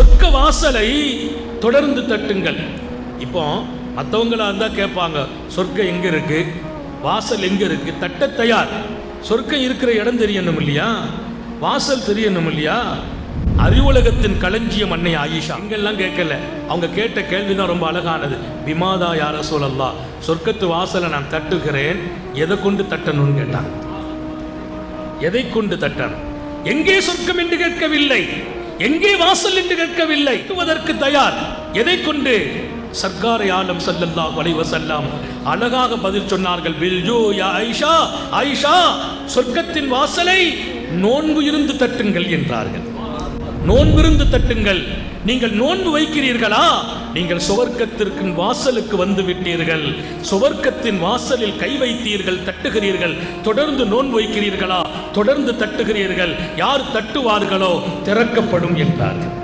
சொர்க்க வாசலை தொடர்ந்து தட்டுங்கள். இப்போ மற்றவங்களா இருந்தா கேட்பாங்க, சொர்க்கம் எங்க இருக்கு, வாசல் எங்க இருக்கு, தட்ட தயார். சொர்க்கம் இருக்கிற இடம் தெரியணும் இல்லையா, வாசல் தெரியணும் இல்லையா. அறிவுலகத்தின் களஞ்சியம் அன்னை ஆயிஷா இங்கெல்லாம் கேட்கல, அவங்க கேட்ட கேள்விதான் ரொம்ப அழகானது. பிமாதா யா ரசூலல்லாஹ், சொர்க்கத்து வாசலை நான் தட்டுகிறேன், எதை கொண்டு தட்டணும்னு கேட்டாங்க. எதை கொண்டு தட்டணும்? எங்கே சொர்க்கம் என்று கேட்கவில்லை, எங்கே வாசல் என்று கேட்கவில்லை, தட்டுவதற்கு தயார். எதை கொண்டு? சர்க்காரை ஆலம் ஸல்லல்லாஹு அலைஹி வஸல்லம் அழகாக பதில் சொன்னார்கள். பில்ஜு யா ஆயிஷா, ஆயிஷா சொர்க்கத்தின் வாசலை நோன்பு இருந்து தட்டுங்கள் என்றார்கள். நோன்பிருந்து தட்டுங்கள். நீங்கள் நோன்பு வைக்கிறீர்களா, நீங்கள் சுவர்க்கத்திற்கு வாசலுக்கு வந்து விட்டீர்கள். சுவர்க்கத்தின் வாசலில் கை வைத்தீர்கள், தட்டுகிறீர்கள். தொடர்ந்து நோன்பு வைக்கிறீர்களா, தொடர்ந்து தட்டுகிறீர்கள். யார் தட்டுவார்களோ திறக்கப்படும் என்றார்கள்.